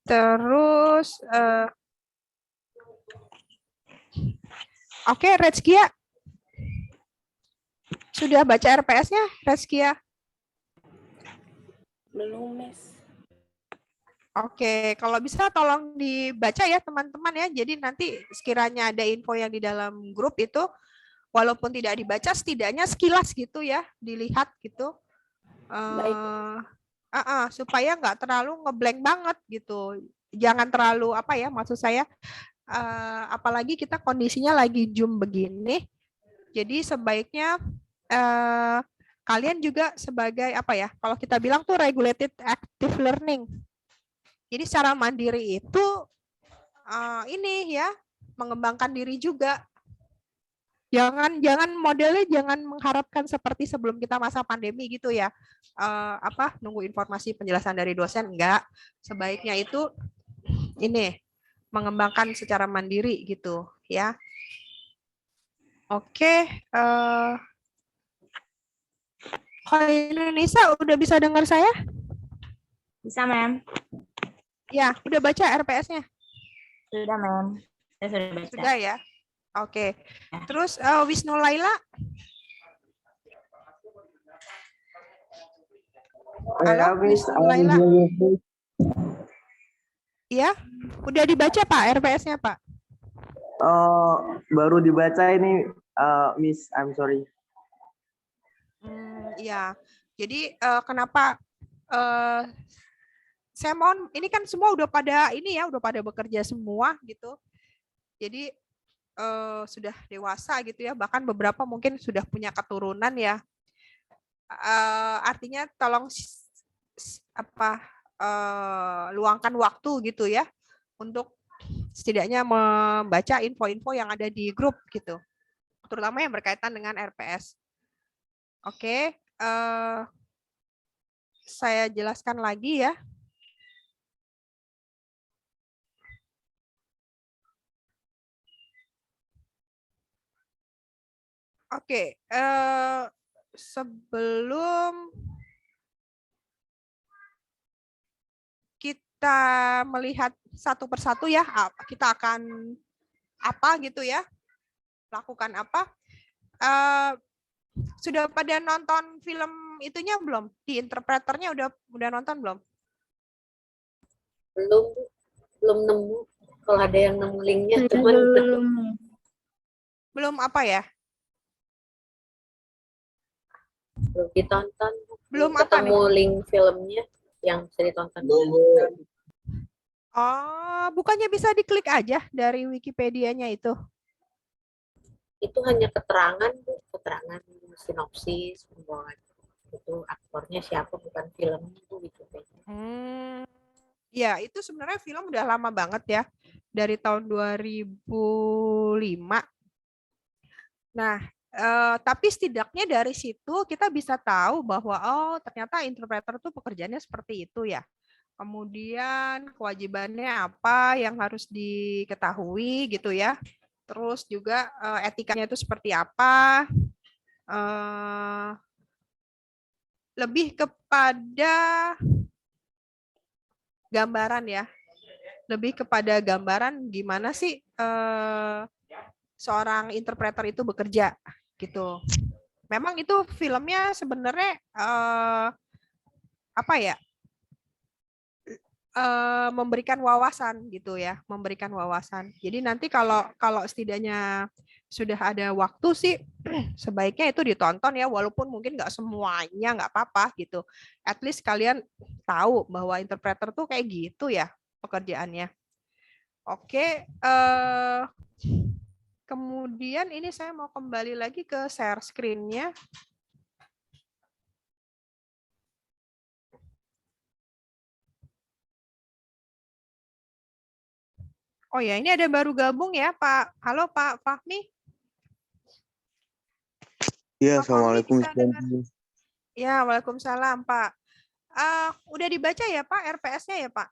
Terus, oke, Rezkia. Sudah baca RPS-nya, Rezkia? Belum, Miss. Oke, kalau bisa tolong dibaca ya teman-teman ya. Jadi nanti sekiranya ada info yang di dalam grup itu, walaupun tidak dibaca, setidaknya sekilas gitu ya, dilihat gitu. Baik. Supaya nggak terlalu ngeblank banget gitu. Jangan terlalu apa ya, maksud saya, apalagi kita kondisinya lagi Zoom begini. Jadi sebaiknya kalian juga sebagai apa ya, kalau kita bilang tuh regulated active learning. Jadi secara mandiri itu ini ya, mengembangkan diri juga. Jangan modelnya jangan mengharapkan seperti sebelum kita masa pandemi gitu ya. Nunggu informasi penjelasan dari dosen, enggak. Sebaiknya itu ini mengembangkan secara mandiri gitu ya. Oke, kalau Indonesia udah bisa dengar saya? Bisa, Ma'am. Ya, udah baca RPS-nya? Sudah, Ma'am. Saya sudah baca. Sudah ya. Oke. Terus Wisnu Laila? Halo, Wisnu Laila. Iya, udah dibaca Pak RPS-nya Pak? Baru dibaca ini, Miss. I'm sorry. Iya. Jadi kenapa saya mohon, ini kan semua udah pada ini ya, udah pada bekerja semua gitu. Jadi sudah dewasa gitu ya, bahkan beberapa mungkin sudah punya keturunan ya. Artinya tolong luangkan waktu gitu ya untuk setidaknya membaca info-info yang ada di grup gitu, terutama yang berkaitan dengan RPS. Oke, saya jelaskan lagi ya. Oke, sebelum kita melihat satu persatu ya, kita akan apa gitu ya, lakukan apa. Sudah pada nonton film itunya belum? Di Interpreternya udah nonton belum? Belum nemu. Kalau ada yang nemu linknya, cuman belum apa ya? belum ditonton. Belum apa nih? Ketemu link filmnya yang bisa ditonton. Oh, bukannya bisa diklik aja dari Wikipedia-nya itu? Itu hanya keterangan sinopsis, itu aktornya siapa, bukan filmnya itu Wikipedia. Ya, itu sebenarnya film udah lama banget ya, dari tahun 2005. Nah, tapi setidaknya dari situ kita bisa tahu bahwa oh ternyata interpreter tuh pekerjaannya seperti itu ya. Kemudian kewajibannya apa yang harus diketahui gitu ya. Terus juga etikanya itu seperti apa. Lebih kepada gambaran ya. Lebih kepada gambaran gimana sih seorang interpreter itu bekerja gitu. Memang itu filmnya sebenarnya apa ya? Memberikan wawasan gitu ya, memberikan wawasan. Jadi nanti kalau setidaknya sudah ada waktu sih sebaiknya itu ditonton ya, walaupun mungkin nggak semuanya, nggak apa-apa gitu. At least kalian tahu bahwa interpreter tuh kayak gitu ya pekerjaannya. Oke, kemudian ini saya mau kembali lagi ke share screen-nya. Oh ya, ini ada baru gabung ya Pak. Halo Pak Fahmi. Iya, assalamualaikum. Ya, waalaikumsalam Pak. Udah dibaca ya Pak RPS-nya ya Pak?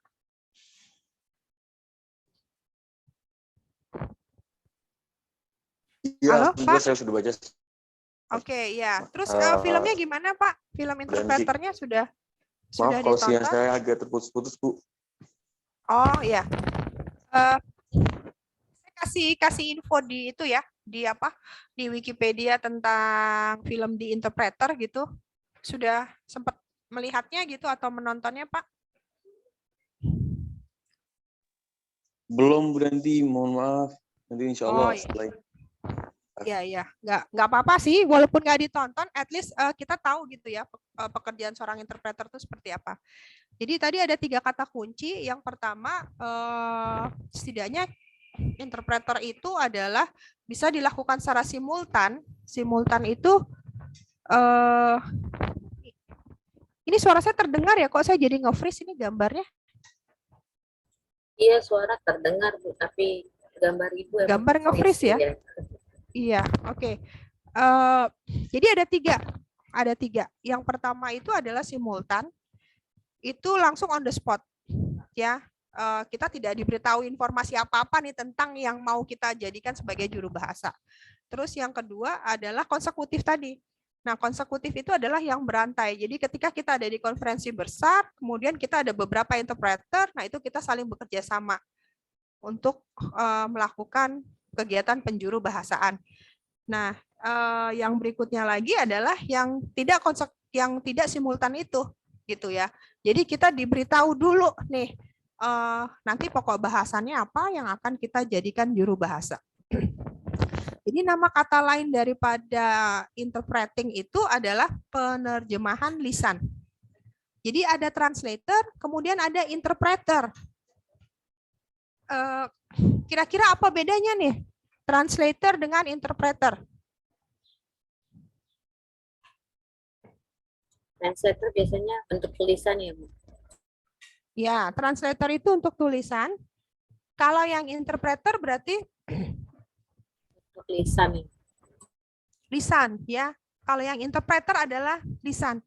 Iya, halo Pak. saya sudah baca. Oke, ya. Terus filmnya gimana Pak? Film interpreternya sudah Maaf kalau ditonton? sinyal saya agak terputus-putus Bu. Oh ya, Eh, saya kasih info di itu ya, di apa? Di Wikipedia tentang film The Interpreter gitu. Sudah sempat melihatnya gitu atau menontonnya, Pak? Belum berhenti, mohon maaf. Nanti insya Oh Allah iya. setelah Ya, nggak apa-apa sih, walaupun nggak ditonton, at least kita tahu gitu ya pekerjaan seorang interpreter itu seperti apa. Jadi tadi ada 3 kata kunci. Yang pertama, setidaknya interpreter itu adalah bisa dilakukan secara simultan. Simultan itu, ini suara saya terdengar ya, kok saya jadi nge-freeze ini gambarnya? Iya, suara terdengar, Bu, tapi gambar Ibu emang Gambar nge-freeze ya? Iya, oke. Jadi ada 3. Ada 3. Yang pertama itu adalah simultan. Itu langsung on the spot. Ya, kita tidak diberitahu informasi apa-apa nih tentang yang mau kita jadikan sebagai juru bahasa. Terus yang kedua adalah konsekutif tadi. Nah, konsekutif itu adalah yang berantai. Jadi ketika kita ada di konferensi besar, kemudian kita ada beberapa interpreter, nah itu kita saling bekerja sama untuk melakukan kegiatan penjuru bahasaan. Nah, yang berikutnya lagi adalah yang tidak simultan itu, gitu ya. Jadi kita diberitahu dulu nih, nanti pokok bahasannya apa yang akan kita jadikan juru bahasa. Jadi nama kata lain daripada interpreting itu adalah penerjemahan lisan. Jadi ada translator, kemudian ada interpreter. Kira-kira apa bedanya nih? Translator dengan interpreter. Translator biasanya untuk tulisan ya, Bu? Ya, translator itu untuk tulisan. Kalau yang interpreter berarti Untuk lisan ya. lisan, ya. Kalau yang interpreter adalah lisan.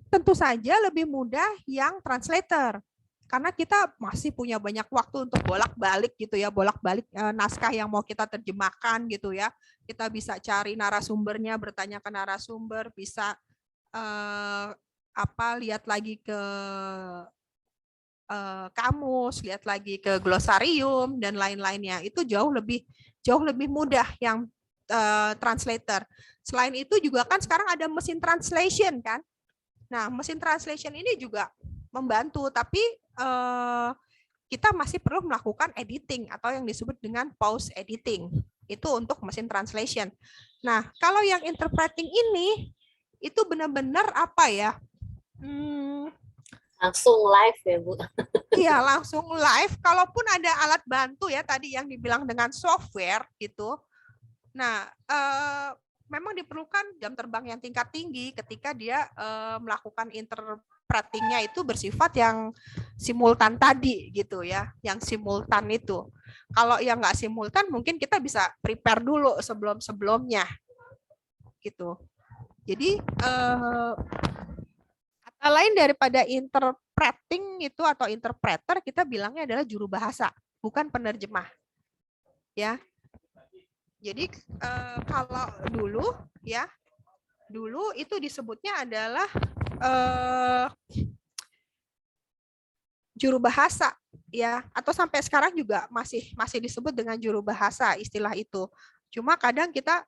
Tentu saja lebih mudah yang translator. Karena kita masih punya banyak waktu untuk bolak-balik gitu ya, bolak-balik naskah yang mau kita terjemahkan gitu ya. Kita bisa cari narasumbernya, bertanya ke narasumber, bisa lihat lagi ke kamus, lihat lagi ke glosarium dan lain-lainnya. Itu jauh lebih mudah yang translator. Selain itu juga kan sekarang ada mesin translation kan. Nah, mesin translation ini juga membantu, tapi kita masih perlu melakukan editing atau yang disebut dengan post editing. Itu untuk mesin translation. Nah, kalau yang interpreting ini itu benar-benar apa ya? Langsung live ya, Bu? Iya, langsung live. Kalaupun ada alat bantu ya tadi yang dibilang dengan software gitu. Nah, memang diperlukan jam terbang yang tingkat tinggi ketika dia melakukan interpretingnya itu bersifat yang simultan tadi gitu ya, yang simultan itu. Kalau yang nggak simultan mungkin kita bisa prepare dulu sebelum-sebelumnya gitu. Jadi kata lain daripada interpreting itu atau interpreter, kita bilangnya adalah juru bahasa, bukan penerjemah. Ya. Jadi kalau dulu ya, dulu itu disebutnya adalah juru bahasa ya, atau sampai sekarang juga masih disebut dengan juru bahasa istilah itu. Cuma kadang kita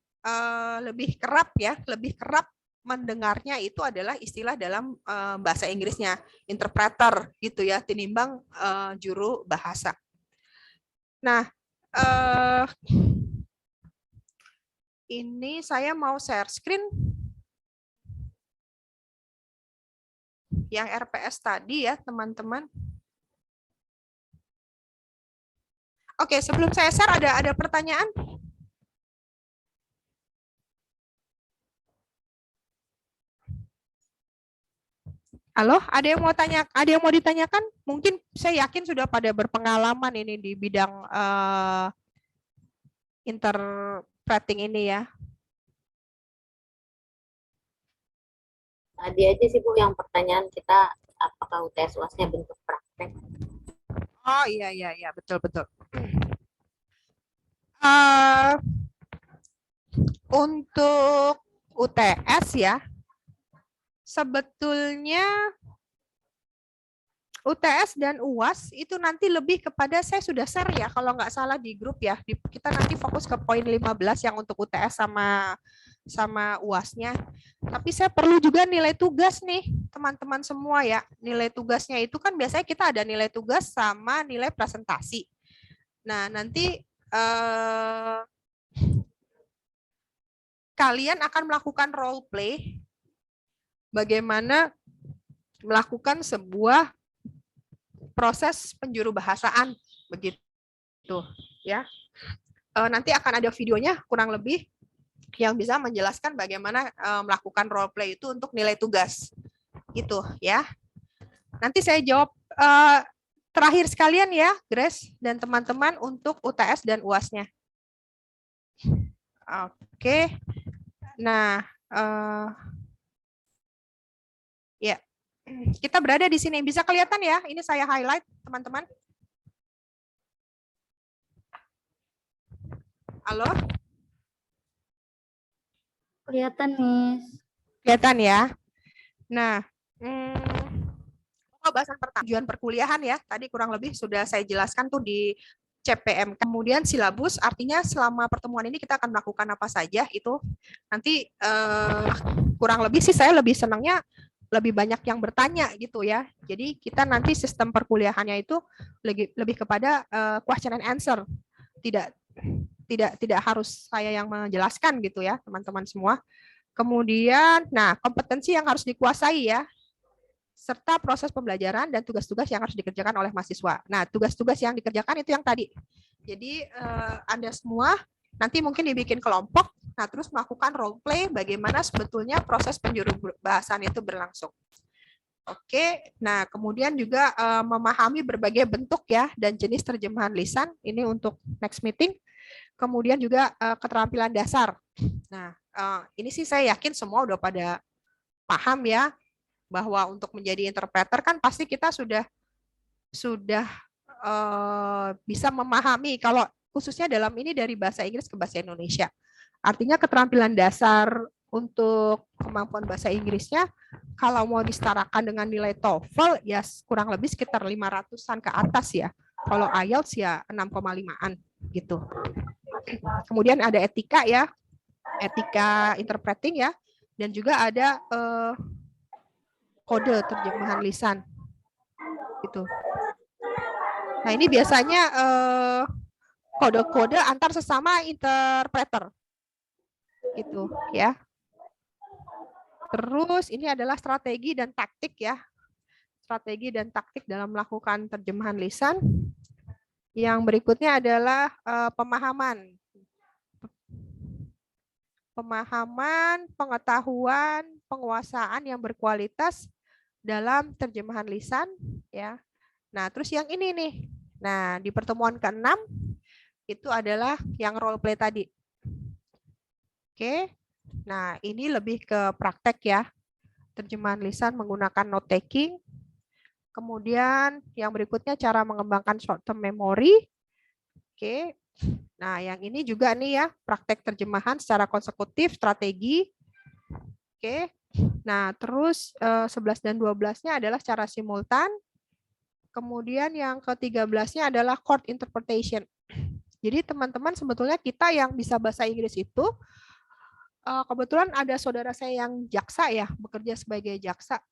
lebih kerap mendengarnya itu adalah istilah dalam bahasa Inggrisnya interpreter gitu ya, tinimbang juru bahasa. Nah, ini saya mau share screen yang RPS tadi ya, teman-teman. Oke, sebelum saya share ada pertanyaan? Halo, ada yang mau tanya? Ada yang mau ditanyakan? Mungkin saya yakin sudah pada berpengalaman ini di bidang interpreting ini ya. Tadi aja sih, Bu, yang pertanyaan kita, apakah UTS UASnya bentuk praktek? Oh iya betul. Untuk UTS ya, sebetulnya UTS dan UAS itu nanti lebih kepada, saya sudah share ya kalau nggak salah di grup ya. Kita nanti fokus ke poin 15 yang untuk UTS sama UAS-nya. Tapi saya perlu juga nilai tugas nih teman-teman semua ya. Nilai tugasnya itu kan biasanya kita ada nilai tugas sama nilai presentasi. Nah, nanti kalian akan melakukan role play bagaimana melakukan sebuah proses penjuru bahasaan begitu ya. Nanti akan ada videonya kurang lebih yang bisa menjelaskan bagaimana melakukan role play itu untuk nilai tugas gitu ya. Nanti saya jawab terakhir sekalian ya, Grace dan teman-teman untuk UTS dan UAS-nya. Oke. Nah, ya. Kita berada di sini. Bisa kelihatan ya? Ini saya highlight, teman-teman. Halo? Kelihatan, Miss. Kelihatan ya? Nah, pembahasan pertama, tujuan perkuliahan ya. Tadi kurang lebih sudah saya jelaskan tuh di CPM. Kemudian silabus, artinya selama pertemuan ini kita akan melakukan apa saja. Itu nanti kurang lebih sih saya lebih senangnya lebih banyak yang bertanya gitu ya. Jadi kita nanti sistem perkuliahannya itu lebih kepada question and answer. Tidak harus saya yang menjelaskan gitu ya, teman-teman semua. Kemudian, nah, kompetensi yang harus dikuasai ya, serta proses pembelajaran dan tugas-tugas yang harus dikerjakan oleh mahasiswa. Nah, tugas-tugas yang dikerjakan itu yang tadi. Jadi Anda semua nanti mungkin dibikin kelompok, nah terus melakukan role play bagaimana sebetulnya proses penjuru bahasan itu berlangsung. Oke, nah kemudian juga memahami berbagai bentuk ya dan jenis terjemahan lisan, ini untuk next meeting. Kemudian juga keterampilan dasar. Nah, ini sih saya yakin semua udah pada paham ya, bahwa untuk menjadi interpreter kan pasti kita sudah bisa memahami kalau khususnya dalam ini dari bahasa Inggris ke bahasa Indonesia. Artinya keterampilan dasar untuk kemampuan bahasa Inggrisnya kalau mau disetarakan dengan nilai TOEFL ya kurang lebih sekitar 500-an ke atas ya. Kalau IELTS ya 6,5-an gitu. Kemudian ada etika ya, etika interpreting ya, dan juga ada kode terjemahan lisan gitu. Nah ini biasanya kode-kode antar sesama interpreter gitu ya. Terus ini adalah strategi dan taktik ya, strategi dan taktik dalam melakukan terjemahan lisan. Yang berikutnya adalah pemahaman, pengetahuan, penguasaan yang berkualitas dalam terjemahan lisan ya. Nah, terus yang ini nih. Nah, di pertemuan ke-6 itu adalah yang role play tadi. Oke. Nah, ini lebih ke praktek ya. Terjemahan lisan menggunakan note taking. Kemudian yang berikutnya cara mengembangkan short term memory. Oke. Nah, yang ini juga nih ya, praktek terjemahan secara konsekutif, strategi. Oke. Nah, terus 11 dan 12-nya adalah secara simultan. Kemudian yang ke-13-nya adalah court interpretation. Jadi teman-teman sebetulnya kita yang bisa bahasa Inggris itu, kebetulan ada saudara saya yang jaksa ya, bekerja sebagai jaksa.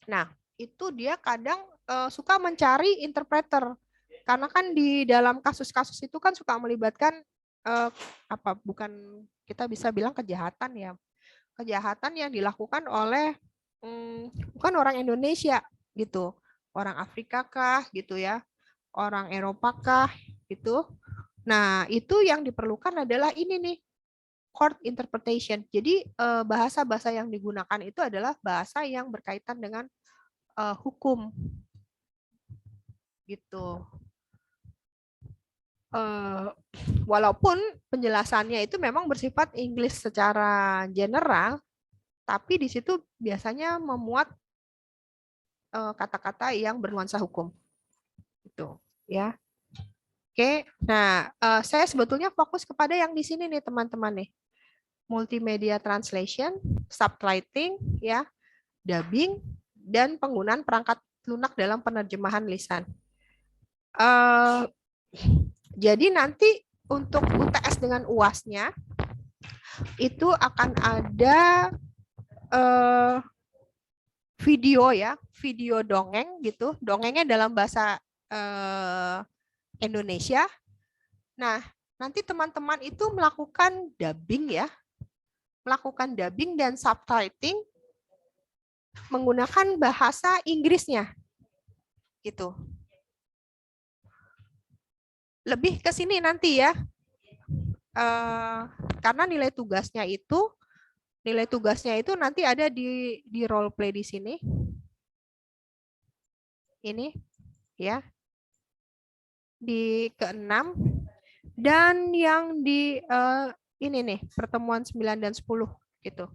Nah, itu dia kadang suka mencari interpreter. Karena kan di dalam kasus-kasus itu kan suka melibatkan, bukan kita bisa bilang kejahatan ya. Kejahatan yang dilakukan oleh bukan orang Indonesia gitu. Orang Afrika kah gitu ya, orang Eropa kah gitu. Nah, itu yang diperlukan adalah ini nih, court interpretation. Jadi bahasa-bahasa yang digunakan itu adalah bahasa yang berkaitan dengan hukum gitu. Walaupun penjelasannya itu memang bersifat Inggris secara general, tapi di situ biasanya memuat kata-kata yang bernuansa hukum, gitu, ya. Oke, nah saya sebetulnya fokus kepada yang di sini nih teman-teman nih, multimedia translation, subtitling, ya, dubbing, dan penggunaan perangkat lunak dalam penerjemahan lisan. Jadi nanti untuk UTS dengan UASnya itu akan ada video ya, video dongeng gitu, dongengnya dalam bahasa Indonesia. Nah, nanti teman-teman itu melakukan dubbing ya, melakukan dubbing dan subtitling menggunakan bahasa Inggrisnya, gitu. Lebih ke sini nanti ya, karena nilai tugasnya itu nanti ada di role play di sini. Ini ya. Di ke-6 dan yang di ini nih, pertemuan 9 dan 10 gitu.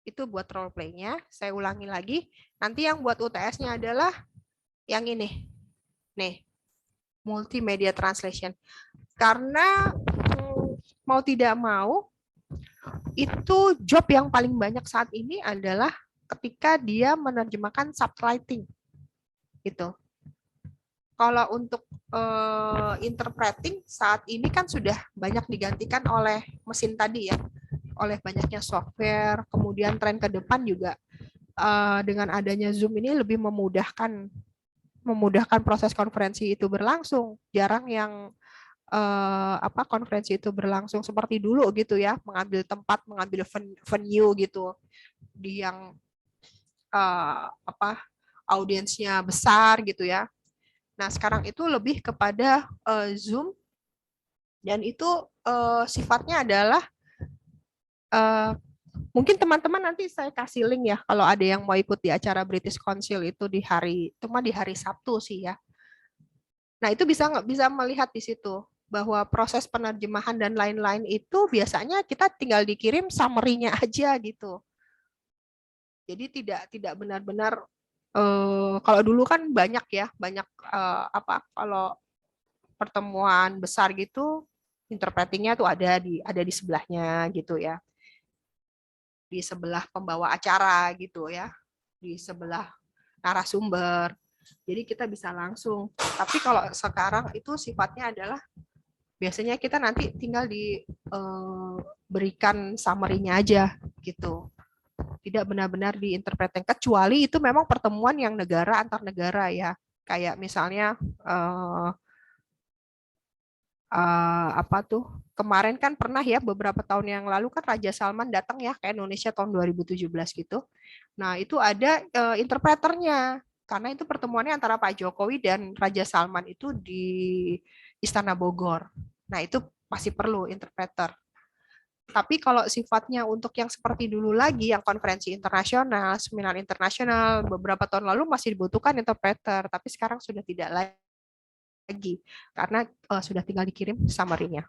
Itu buat role play-nya. Saya ulangi lagi. Nanti yang buat UTS-nya adalah yang ini. Nih. Multimedia translation. Karena mau tidak mau itu job yang paling banyak saat ini adalah ketika dia menerjemahkan subtitling. Gitu. Kalau untuk interpreting saat ini kan sudah banyak digantikan oleh mesin tadi ya, oleh banyaknya software, kemudian tren ke depan juga dengan adanya Zoom ini lebih memudahkan proses konferensi itu berlangsung. Jarang yang konferensi itu berlangsung seperti dulu gitu ya, mengambil tempat, mengambil venue gitu, di yang audiensnya besar gitu ya. Nah, sekarang itu lebih kepada Zoom, dan itu sifatnya adalah mungkin teman-teman nanti saya kasih link ya kalau ada yang mau ikut di acara British Council itu di hari Sabtu sih ya. Nah, itu bisa melihat di situ bahwa proses penerjemahan dan lain-lain itu biasanya kita tinggal dikirim summary-nya aja gitu. Jadi tidak benar-benar kalau dulu kan banyak kalau pertemuan besar gitu interpretingnya tuh ada di sebelahnya gitu ya, di sebelah pembawa acara gitu ya, di sebelah narasumber, jadi kita bisa langsung. Tapi kalau sekarang itu sifatnya adalah biasanya kita nanti tinggal diberikan summary-nya aja gitu, tidak benar-benar diinterpretasi, kecuali itu memang pertemuan yang negara antar negara ya, kayak misalnya kemarin kan pernah ya beberapa tahun yang lalu kan Raja Salman datang ya ke Indonesia tahun 2017 gitu. Nah, itu ada interpreternya karena itu pertemuannya antara Pak Jokowi dan Raja Salman itu di Istana Bogor. Nah, itu masih perlu interpreter. Tapi kalau sifatnya untuk yang seperti dulu lagi, yang konferensi internasional, seminar internasional, beberapa tahun lalu masih dibutuhkan interpreter, tapi sekarang sudah tidak lagi, karena sudah tinggal dikirim summary-nya.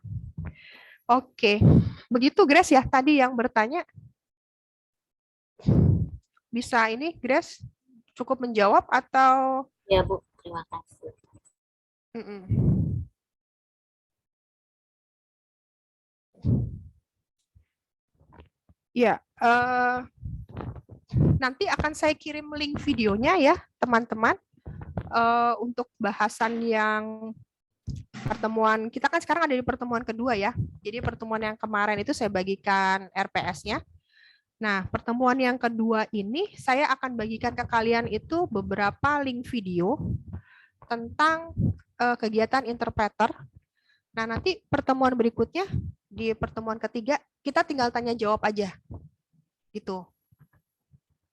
Oke, begitu Grace ya, tadi yang bertanya. Bisa ini Grace cukup menjawab atau? Ya Bu, terima kasih. Ya, nanti akan saya kirim link videonya ya, teman-teman, untuk bahasan yang pertemuan. Kita kan sekarang ada di pertemuan kedua ya. Jadi pertemuan yang kemarin itu saya bagikan RPS-nya. Nah, pertemuan yang kedua ini saya akan bagikan ke kalian itu beberapa link video tentang kegiatan interpreter. Nah, nanti pertemuan berikutnya, di pertemuan ketiga, kita tinggal tanya jawab aja. Gitu.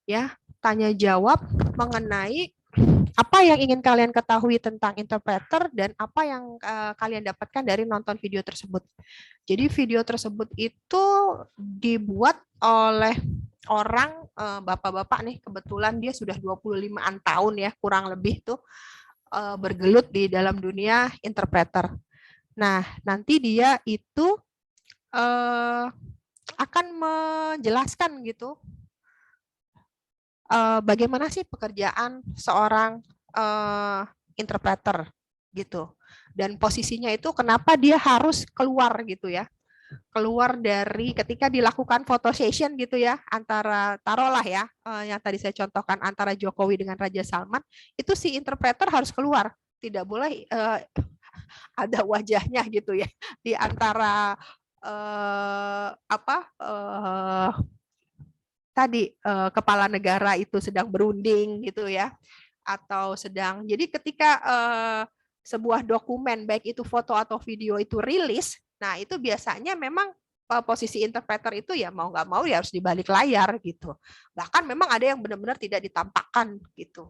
Ya, tanya jawab mengenai apa yang ingin kalian ketahui tentang interpreter dan apa yang kalian dapatkan dari nonton video tersebut. Jadi video tersebut itu dibuat oleh orang bapak-bapak nih, kebetulan dia sudah 25-an tahun ya, kurang lebih tuh bergelut di dalam dunia interpreter. Nah, nanti dia itu akan menjelaskan gitu bagaimana sih pekerjaan seorang interpreter gitu, dan posisinya itu kenapa dia harus keluar gitu ya, keluar dari ketika dilakukan photo session gitu ya, antara taruhlah ya, yang tadi saya contohkan antara Jokowi dengan Raja Salman, itu si interpreter harus keluar, tidak boleh ada wajahnya gitu ya di antara tadi kepala negara itu sedang berunding gitu ya, atau sedang, jadi ketika sebuah dokumen baik itu foto atau video itu rilis, nah itu biasanya memang posisi interpreter itu ya mau nggak mau ya harus di balik layar gitu. Bahkan memang ada yang benar-benar tidak ditampakkan gitu.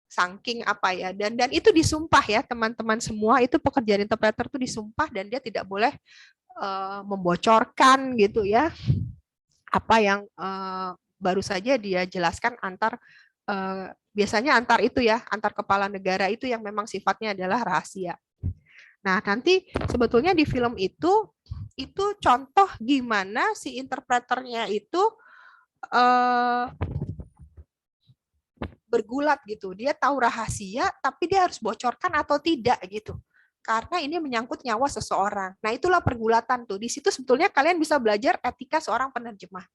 Saking apa ya, dan itu disumpah ya teman-teman semua, itu pekerjaan interpreter itu disumpah dan dia tidak boleh membocorkan gitu ya apa yang baru saja dia jelaskan antar biasanya antar itu ya, antar kepala negara itu yang memang sifatnya adalah rahasia. Nah, nanti sebetulnya di film itu contoh gimana si interpreternya itu bergulat gitu. Dia tahu rahasia, tapi dia harus bocorkan atau tidak gitu. Karena ini menyangkut nyawa seseorang. Nah, itulah pergulatan tuh. Di situ sebetulnya kalian bisa belajar etika seorang penerjemah.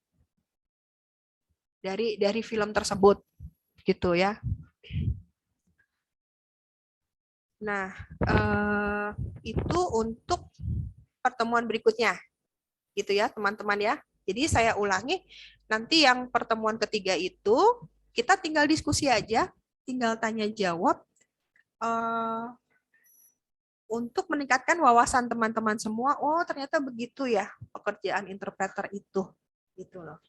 Dari film tersebut. Gitu ya. Nah, itu untuk pertemuan berikutnya. Gitu ya, teman-teman ya. Jadi saya ulangi, nanti yang pertemuan ketiga itu kita tinggal diskusi aja, tinggal tanya jawab untuk meningkatkan wawasan teman-teman semua. Oh, ternyata begitu ya pekerjaan interpreter itu. Gitu loh.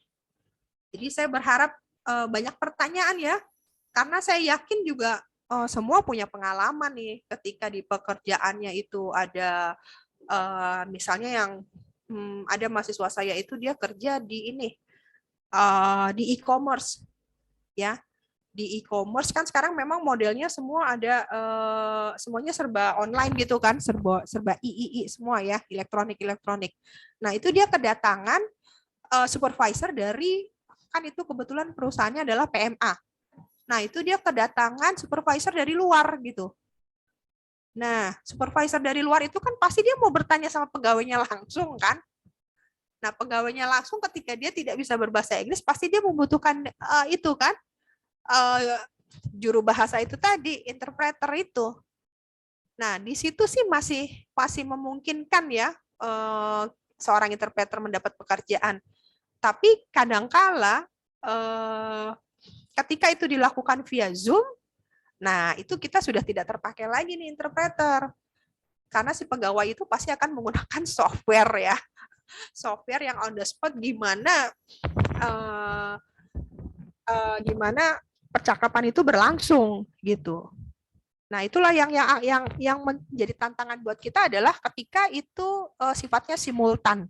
Jadi saya berharap banyak pertanyaan ya, karena saya yakin juga semua punya pengalaman nih ketika di pekerjaannya itu ada misalnya yang ada mahasiswa saya itu dia kerja di ini di e-commerce ya. Di e-commerce kan sekarang memang modelnya semua ada semuanya serba online gitu kan, serba II semua ya, elektronik. Nah, itu dia kedatangan supervisor dari, kan itu kebetulan perusahaannya adalah PMA. Nah, itu dia kedatangan supervisor dari luar gitu. Nah, supervisor dari luar itu kan pasti dia mau bertanya sama pegawainya langsung kan. Nah, pegawainya langsung ketika dia tidak bisa berbahasa Inggris, pasti dia membutuhkan itu kan, juru bahasa itu tadi, interpreter itu. Nah, di situ sih masih memungkinkan ya seorang interpreter mendapat pekerjaan. Tapi kadangkala ketika itu dilakukan via Zoom, nah itu kita sudah tidak terpakai lagi nih interpreter. Karena si pegawai itu pasti akan menggunakan software ya. Software yang on the spot gimana percakapan itu berlangsung gitu. Nah, itulah yang menjadi tantangan buat kita adalah ketika itu sifatnya simultan.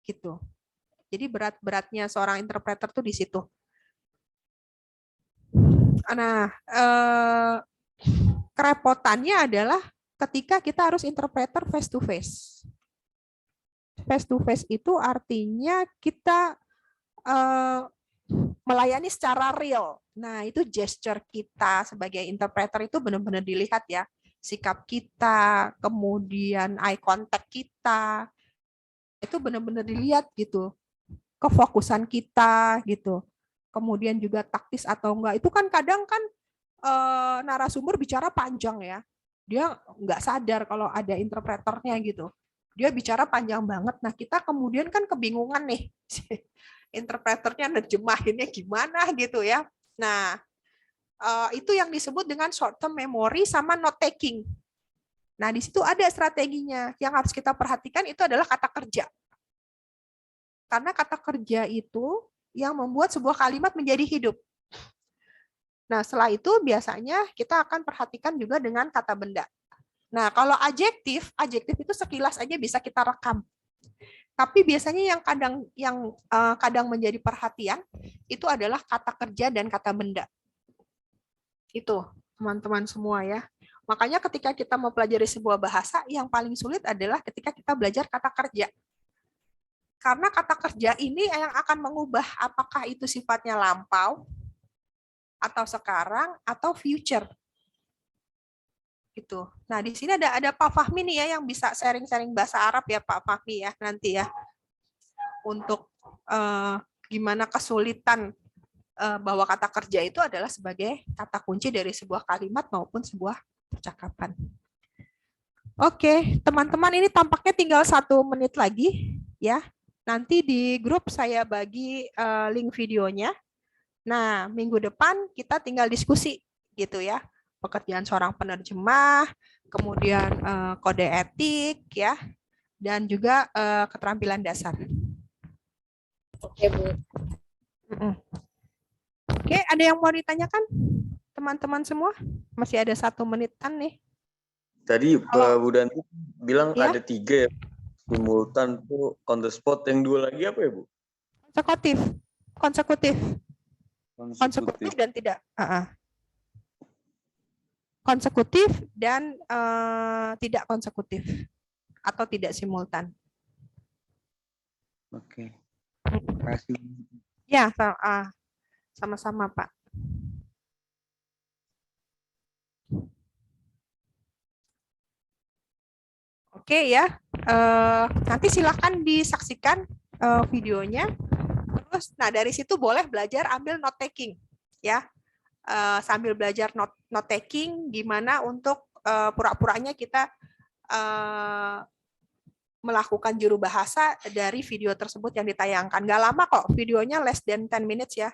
Gitu. Jadi berat-beratnya seorang interpreter tuh di situ. Nah, kerepotannya adalah ketika kita harus interpreter face to face. Face to face itu artinya kita melayani secara real. Nah, itu gesture kita sebagai interpreter itu benar-benar dilihat ya. Sikap kita, kemudian eye contact kita, itu benar-benar dilihat gitu. Kefokusan kita gitu. Kemudian juga taktis atau enggak. Itu kan kadang kan narasumber bicara panjang ya. Dia nggak sadar kalau ada interpreternya gitu. Dia bicara panjang banget. Nah, kita kemudian kan kebingungan nih. Interpreternya nerjemahinnya gimana gitu ya. Nah, itu yang disebut dengan short term memory sama note taking. Nah, di situ ada strateginya. Yang harus kita perhatikan itu adalah kata kerja. Karena kata kerja itu yang membuat sebuah kalimat menjadi hidup. Nah, setelah itu biasanya kita akan perhatikan juga dengan kata benda. Nah, kalau adjektif itu sekilas aja bisa kita rekam. Tapi biasanya yang kadang menjadi perhatian itu adalah kata kerja dan kata benda. Itu, teman-teman semua ya. Makanya ketika kita mempelajari sebuah bahasa, yang paling sulit adalah ketika kita belajar kata kerja. Karena kata kerja ini yang akan mengubah apakah itu sifatnya lampau, atau sekarang, atau future. Gitu. Nah, di sini ada Pak Fahmi nih ya yang bisa sharing-sharing bahasa Arab ya Pak Fahmi ya nanti ya. Untuk gimana kesulitan bahwa kata kerja itu adalah sebagai kata kunci dari sebuah kalimat maupun sebuah percakapan. Oke, teman-teman ini tampaknya tinggal 1 menit lagi ya. Nanti di grup saya bagi link videonya. Nah, minggu depan kita tinggal diskusi gitu ya. Pekerjaan seorang penerjemah, kemudian kode etik ya, dan juga keterampilan dasar. Oke, Bu. Oke, ada yang mau ditanyakan teman-teman semua? Masih ada 1 menitan nih. Tadi Bu Danti bilang Ya. ada 3 ya. Simultan tuh on the spot, yang 2 lagi apa ya, Bu? Konsekutif dan tidak. Konsekutif dan tidak konsekutif atau tidak simultan. Oke. Terima kasih. Ya, sama-sama Pak. Oke ya, nanti silakan disaksikan videonya. Terus, nah dari situ boleh belajar ambil note taking, ya. Sambil belajar note taking, gimana untuk pura-puranya kita melakukan juru bahasa dari video tersebut yang ditayangkan. Nggak lama kok, videonya less than 10 minutes ya.